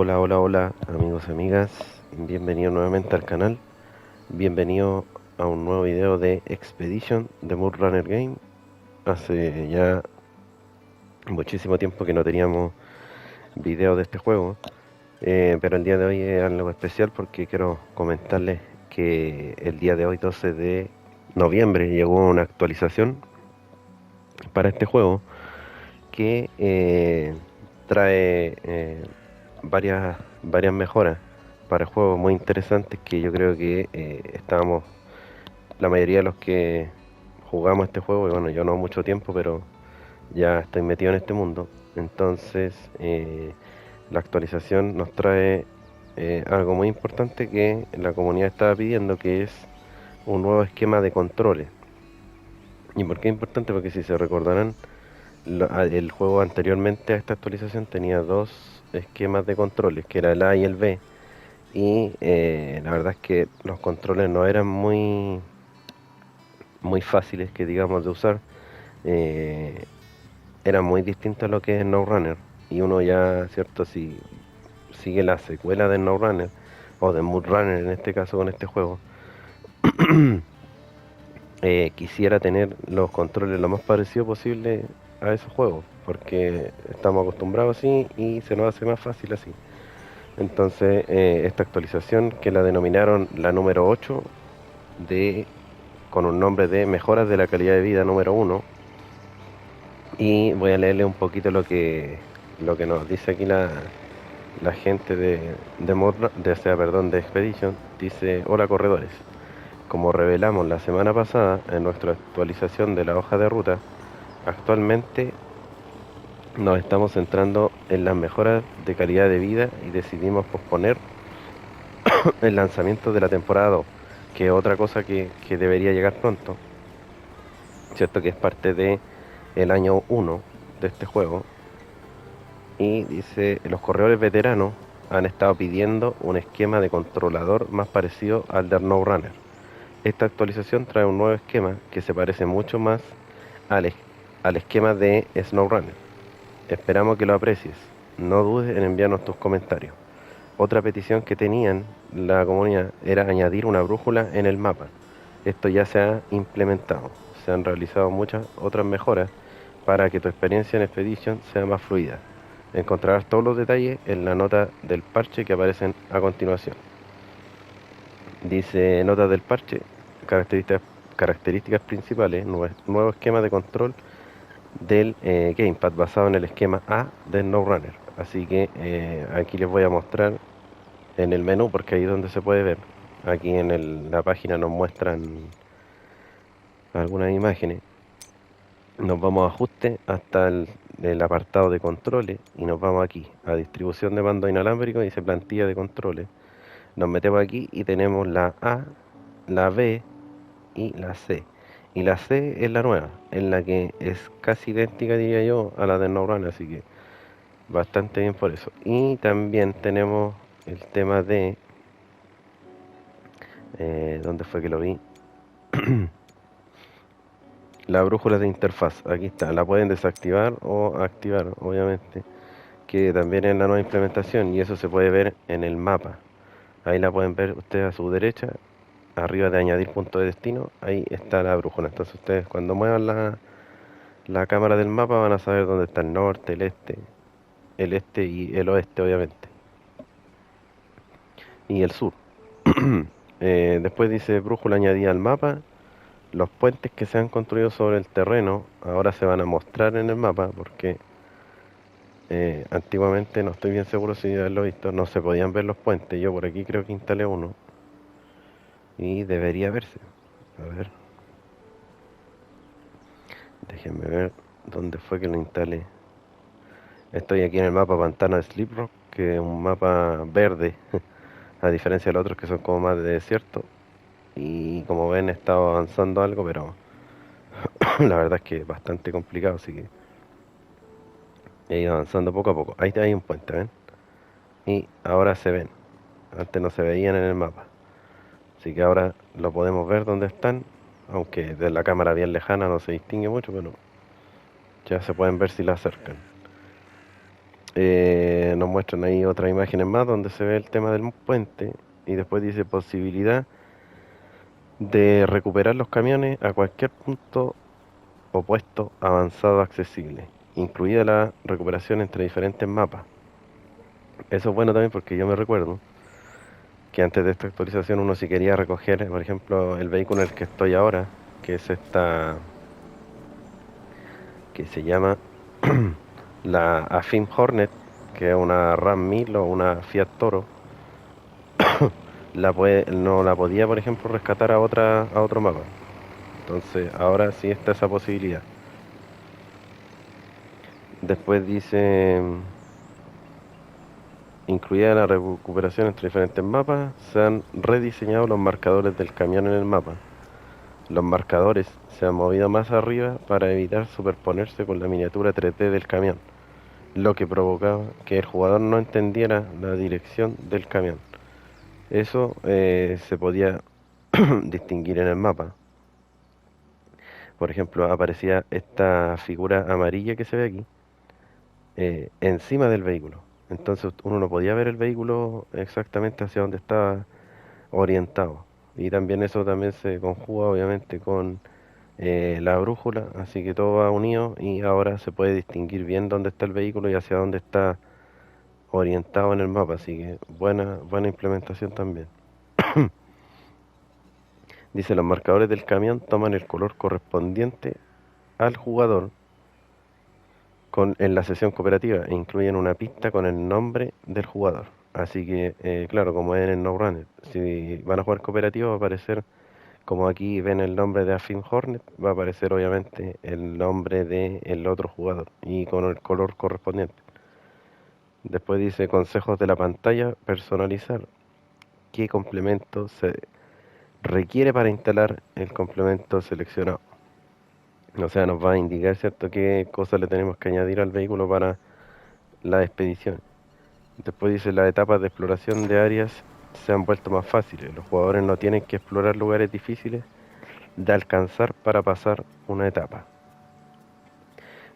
Hola, hola, hola, amigos y amigas. Bienvenidos nuevamente al canal. Bienvenido a un nuevo video de Expedition de Mood Runner Game. Hace ya muchísimo tiempo que no teníamos videos de este juego, pero el día de hoy es algo especial porque quiero comentarles que el día de hoy, 12 de noviembre, llegó una actualización para este juego que trae varias mejoras para el juego muy interesantes que yo creo que estábamos, la mayoría de los que jugamos este juego, y bueno, yo no mucho tiempo, pero ya estoy metido en este mundo. Entonces, la actualización nos trae algo muy importante que la comunidad estaba pidiendo, que es un nuevo esquema de controles. ¿Y por qué es importante? Porque si se recordarán, el juego anteriormente a esta actualización tenía dos esquemas de controles, que era el A y el B, y la verdad es que los controles no eran muy fáciles, que digamos, de usar. eh, Eran muy distintos a lo que es SnowRunner, y uno ya, cierto, si sigue la secuela de SnowRunner o de MudRunner en este caso con este juego, quisiera tener los controles lo más parecido posible a esos juegos, porque estamos acostumbrados así y se nos hace más fácil así. Entonces, esta actualización, que la denominaron la número 8, con un nombre de mejoras de la calidad de vida número 1, y voy a leerle un poquito lo que nos dice aquí la gente de Expedition. Dice: hola corredores, como revelamos la semana pasada en nuestra actualización de la hoja de ruta, actualmente nos estamos centrando en las mejoras de calidad de vida y decidimos posponer el lanzamiento de la temporada 2, que es otra cosa que debería llegar pronto, cierto, que es parte de el año 1 de este juego. Y dice: los corredores veteranos han estado pidiendo un esquema de controlador más parecido al de SnowRunner. Esta actualización trae un nuevo esquema que se parece mucho más al, al esquema de SnowRunner. Esperamos que lo aprecies. No dudes en enviarnos tus comentarios. Otra petición que tenían la comunidad era añadir una brújula en el mapa. Esto ya se ha implementado. Se han realizado muchas otras mejoras para que tu experiencia en Expedition sea más fluida. Encontrarás todos los detalles en la nota del parche que aparecen a continuación. Dice: notas del parche, características principales, nuevo esquema de control del gamepad basado en el esquema A de SnowRunner. Así que aquí les voy a mostrar en el menú, porque ahí es donde se puede ver. Aquí en la página nos muestran algunas imágenes. Nos vamos a ajuste hasta el apartado de controles y nos vamos aquí a distribución de mando inalámbrico y dice plantilla de controles. Nos metemos aquí y tenemos la A, la B y la C. Y la C es la nueva, en la que es casi idéntica, diría yo, a la de SnowRunner, así que bastante bien por eso. Y también tenemos el tema de ¿dónde fue que lo vi? La brújula de interfaz, aquí está, la pueden desactivar o activar, obviamente, que también es la nueva implementación, y eso se puede ver en el mapa. Ahí la pueden ver ustedes a su derecha, arriba de añadir punto de destino, ahí está la brújula. Entonces ustedes, cuando muevan la cámara del mapa, van a saber dónde está el este y el oeste, obviamente, y el sur. Después dice brújula añadida al mapa. Los puentes que se han construido sobre el terreno ahora se van a mostrar en el mapa, porque antiguamente, no estoy bien seguro si haberlo visto, no se podían ver los puentes. Yo por aquí creo que instalé uno y debería verse. A ver, déjenme ver dónde fue que lo instalé. Estoy aquí en el mapa Pantano de Sleep Rock, que es un mapa verde, a diferencia de los otros que son como más de desierto. Y como ven, he estado avanzando algo, pero la verdad es que es bastante complicado, así que he ido avanzando poco a poco. Ahí hay un puente, ¿ven? Y ahora se ven. Antes no se veían en el mapa. Así que ahora lo podemos ver donde están, aunque de la cámara bien lejana no se distingue mucho, pero ya se pueden ver si la acercan. Nos muestran ahí otras imágenes más donde se ve el tema del puente y después dice posibilidad de recuperar los camiones a cualquier punto o puesto avanzado accesible, incluida la recuperación entre diferentes mapas. Eso es bueno también porque yo me recuerdo que antes de esta actualización uno si quería recoger, por ejemplo, el vehículo en el que estoy ahora, que es esta, que se llama la Afim Hornet, que es una Ram 1000 o una Fiat Toro, no la podía, por ejemplo, rescatar a otro mapa. Entonces, ahora sí está esa posibilidad. Después dice, incluida la recuperación entre diferentes mapas, se han rediseñado los marcadores del camión en el mapa. Los marcadores se han movido más arriba para evitar superponerse con la miniatura 3D del camión, lo que provocaba que el jugador no entendiera la dirección del camión. Eso se podía distinguir en el mapa. Por ejemplo, aparecía esta figura amarilla que se ve aquí, encima del vehículo. Entonces uno no podía ver el vehículo exactamente hacia donde estaba orientado. Y también eso también se conjuga obviamente con la brújula, así que todo va unido y ahora se puede distinguir bien dónde está el vehículo y hacia dónde está orientado en el mapa, así que buena implementación también. Dice, los marcadores del camión toman el color correspondiente al jugador en la sesión cooperativa e incluyen una pista con el nombre del jugador. Así que, claro, como es en el No Runner, si van a jugar cooperativo va a aparecer, como aquí ven el nombre de Afim Hornet, va a aparecer obviamente el nombre del otro jugador y con el color correspondiente. Después dice consejos de la pantalla, personalizar qué complemento se requiere para instalar el complemento seleccionado. O sea, nos va a indicar, ¿cierto?, qué cosas le tenemos que añadir al vehículo para la expedición. Después dice, las etapas de exploración de áreas se han vuelto más fáciles. Los jugadores no tienen que explorar lugares difíciles de alcanzar para pasar una etapa.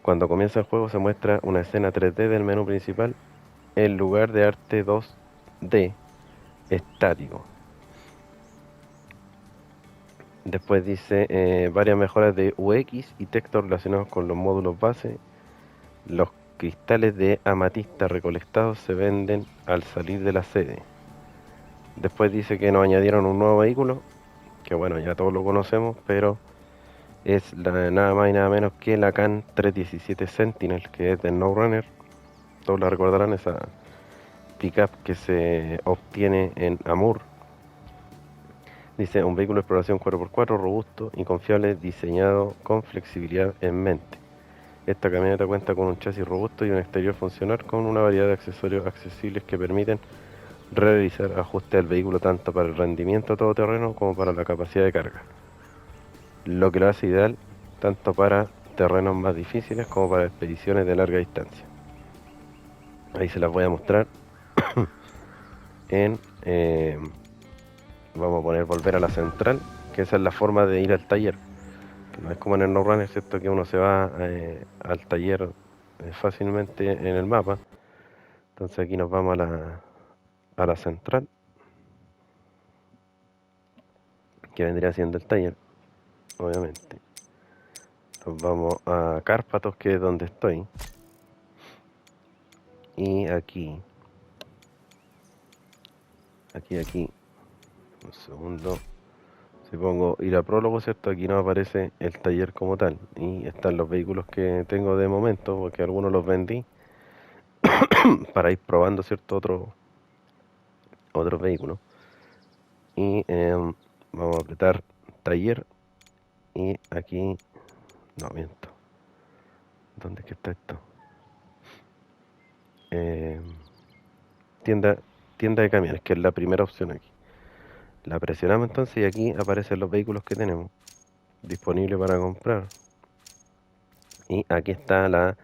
Cuando comienza el juego se muestra una escena 3D del menú principal en lugar de arte 2D estático. Después dice varias mejoras de UX y texto relacionados con los módulos base. Los cristales de amatista recolectados se venden al salir de la sede. Después dice que nos añadieron un nuevo vehículo, que bueno, ya todos lo conocemos, pero es nada más y nada menos que la CAN 317 Sentinel, que es de No Runner. Todos la recordarán, esa pickup que se obtiene en Amur. Dice, un vehículo de exploración 4x4 robusto y confiable, diseñado con flexibilidad en mente. Esta camioneta cuenta con un chasis robusto y un exterior funcional con una variedad de accesorios accesibles que permiten realizar ajustes al vehículo tanto para el rendimiento todoterreno como para la capacidad de carga, lo que lo hace ideal tanto para terrenos más difíciles como para expediciones de larga distancia. Ahí se las voy a mostrar en... vamos a poner volver a la central, que esa es la forma de ir al taller. No es como en el No Runner, ¿cierto?, que uno se va al taller fácilmente en el mapa. Entonces aquí nos vamos a la central, que vendría siendo el taller, obviamente. Nos vamos a Cárpatos, que es donde estoy. Y aquí, un segundo. Si pongo ir a prólogo, ¿cierto? Aquí nos aparece el taller como tal. Y están los vehículos que tengo de momento, porque algunos los vendí para ir probando, ¿cierto? Otros vehículos. Y vamos a apretar taller. Y aquí, no miento. ¿Dónde es que está esto? Tienda, tienda de camiones, que es la primera opción aquí. La presionamos entonces y aquí aparecen los vehículos que tenemos disponibles para comprar. Y aquí está la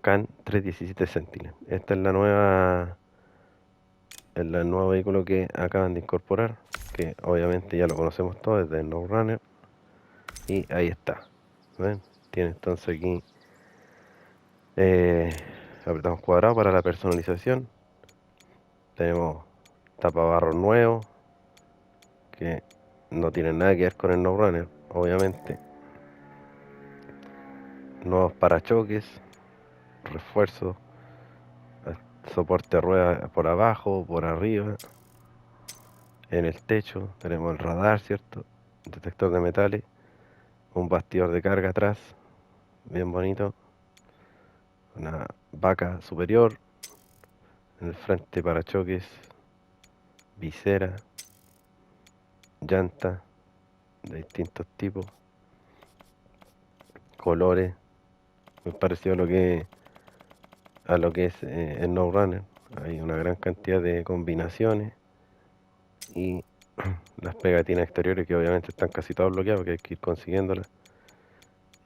CAN 317 Sentinel. Esta es el nuevo vehículo que acaban de incorporar, que obviamente ya lo conocemos todos, es de No Runner. Y ahí está. ¿Ven? Tiene entonces aquí apretamos cuadrado para la personalización. Tenemos tapabarros nuevos que no tienen nada que ver con el NoRunner, obviamente. Nuevos parachoques, refuerzos, soporte de ruedas por abajo, por arriba, en el techo. Tenemos el radar, ¿cierto? Detector de metales, un bastidor de carga atrás, bien bonito. Una vaca superior, en el frente parachoques, visera, llanta de distintos tipos, colores, muy parecido a lo que es el No Runner. Hay una gran cantidad de combinaciones y las pegatinas exteriores que obviamente están casi todas bloqueadas porque hay que ir consiguiéndolas,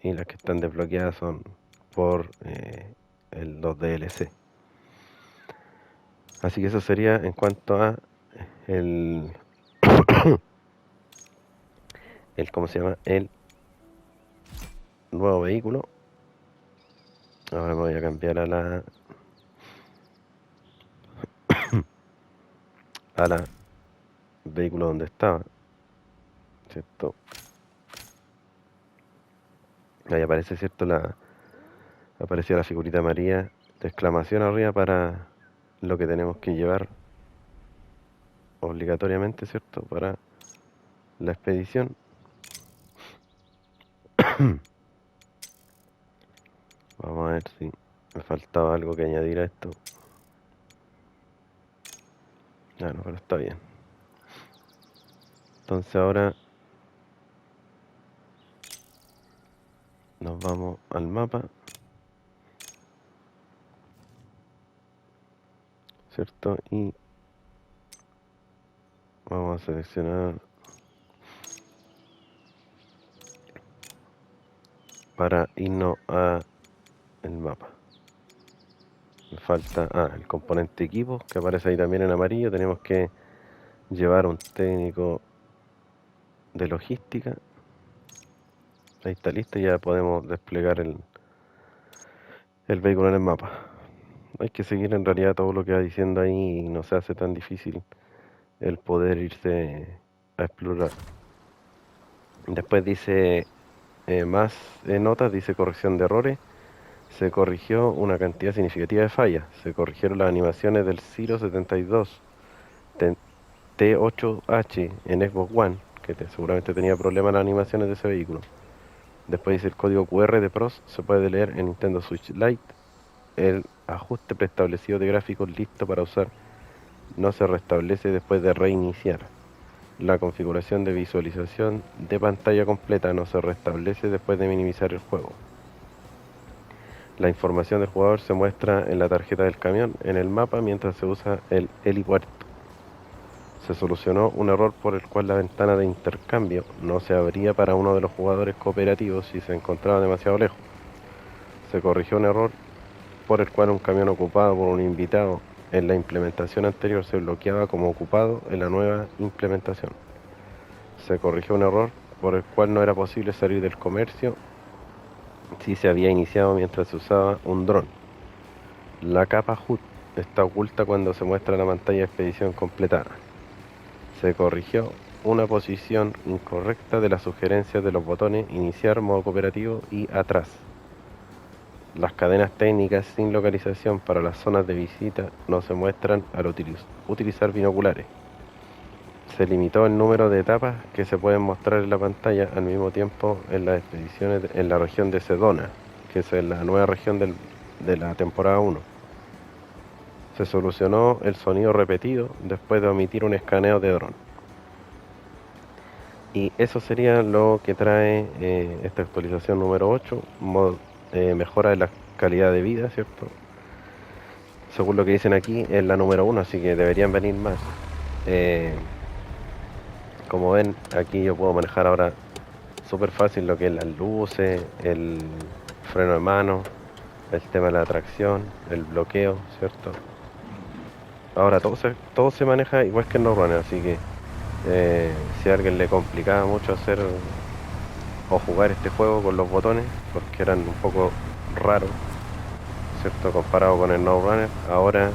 y las que están desbloqueadas son por los DLC. Así que eso sería en cuanto a el, ¿cómo se llama? El nuevo vehículo. Ahora me voy a cambiar a la vehículo donde estaba, ¿cierto? Ahí aparece, ¿cierto? Aparecía la figurita María de exclamación arriba para lo que tenemos que llevar obligatoriamente, ¿cierto? Para la expedición. Vamos a ver si me faltaba algo que añadir a esto. Ah, no, pero está bien. Entonces ahora nos vamos al mapa, ¿cierto? Y vamos a seleccionar para irnos a el mapa. Me falta el componente equipo, que aparece ahí también en amarillo. Tenemos que llevar un técnico de logística. Ahí está listo, ya podemos desplegar el vehículo en el mapa. Hay que seguir en realidad todo lo que va diciendo ahí y no se hace tan difícil el poder irse a explorar. Después dice más notas, dice corrección de errores. Se corrigió una cantidad significativa de fallas. Se corrigieron las animaciones del Zero 72 T8H en Xbox One, que seguramente tenía problemas en las animaciones de ese vehículo. Después dice el código QR de PROS se puede leer en Nintendo Switch Lite. El ajuste preestablecido de gráficos listo para usar no se restablece después de reiniciar. La configuración de visualización de pantalla completa no se restablece después de minimizar el juego. La información del jugador se muestra en la tarjeta del camión en el mapa mientras se usa el helipuerto. Se solucionó un error por el cual la ventana de intercambio no se abría para uno de los jugadores cooperativos si se encontraba demasiado lejos. Se corrigió un error por el cual un camión ocupado por un invitado en la implementación anterior se bloqueaba como ocupado en la nueva implementación. Se corrigió un error por el cual no era posible salir del comercio si se había iniciado mientras se usaba un dron. La capa HUD está oculta cuando se muestra la pantalla de expedición completada. Se corrigió una posición incorrecta de las sugerencias de los botones iniciar, modo cooperativo y atrás. Las cadenas técnicas sin localización para las zonas de visita no se muestran al utilizar binoculares. Se limitó el número de etapas que se pueden mostrar en la pantalla al mismo tiempo en las expediciones en la región de Sedona, que es la nueva región de la temporada 1. Se solucionó el sonido repetido después de omitir un escaneo de dron. Y eso sería lo que trae esta actualización número 8, mejora de la calidad de vida, ¿cierto? Según lo que dicen aquí, es la número 1, así que deberían venir más. Como ven, aquí yo puedo manejar ahora súper fácil lo que es las luces, el freno de mano, el tema de la tracción, el bloqueo, ¿cierto? Ahora todo se maneja igual que en No Runner, así que si a alguien le complicaba mucho hacer o jugar este juego con los botones, porque eran un poco raros, cierto? Comparado con el No Runner, ahora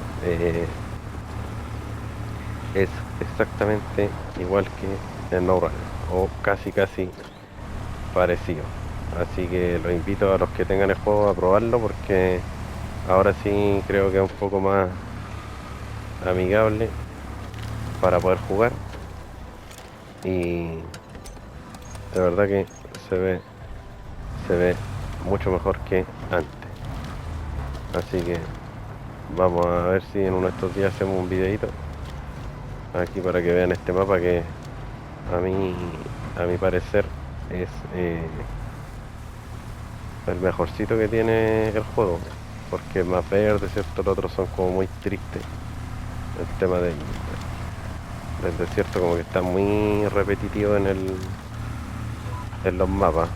es exactamente igual que el No Runner, o casi parecido. Así que los invito a los que tengan el juego a probarlo porque ahora sí creo que es un poco más amigable para poder jugar y de verdad que se ve, se ve mucho mejor que antes. Así que vamos a ver si en uno de estos días hacemos un videito aquí para que vean este mapa que a mí, a mi parecer es el mejorcito que tiene el juego, porque es más verde, ¿cierto? Los otros son como muy tristes. El tema del desierto como que está muy repetitivo en los mapas.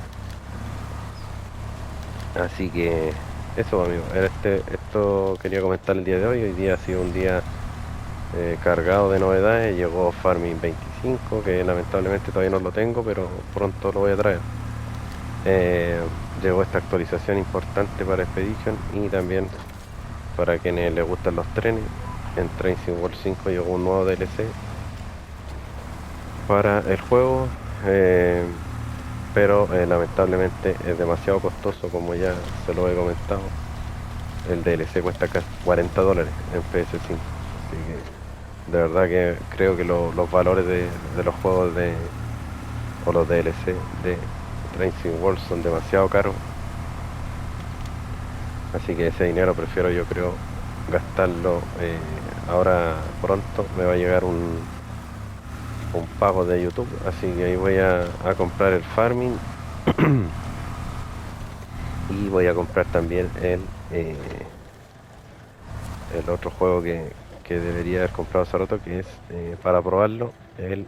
Así que eso, amigo, esto quería comentar el día de hoy. Hoy día ha sido un día cargado de novedades. Llegó Farming 25, que lamentablemente todavía no lo tengo, pero pronto lo voy a traer. Eh, Llegó esta actualización importante para Expedition y también para quienes les gustan los trenes. En Train Sim World 5 llegó un nuevo DLC para el juego, pero lamentablemente es demasiado costoso, como ya se lo he comentado. El DLC cuesta casi $40 en PS5, así que de verdad que creo que los valores de los juegos o los DLC de Train Sim World son demasiado caros, así que ese dinero prefiero, yo creo, gastarlo ahora. Pronto me va a llegar un pago de YouTube, así que ahí voy a comprar el Farming y voy a comprar también el otro juego que debería haber comprado hace rato, que es para probarlo, el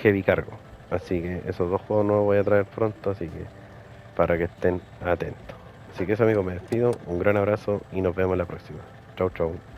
Heavy Cargo. Así que esos dos juegos nuevos voy a traer pronto, así que para que estén atentos. Así que eso, amigos, me despido, un gran abrazo y nos vemos la próxima. Chau, chau.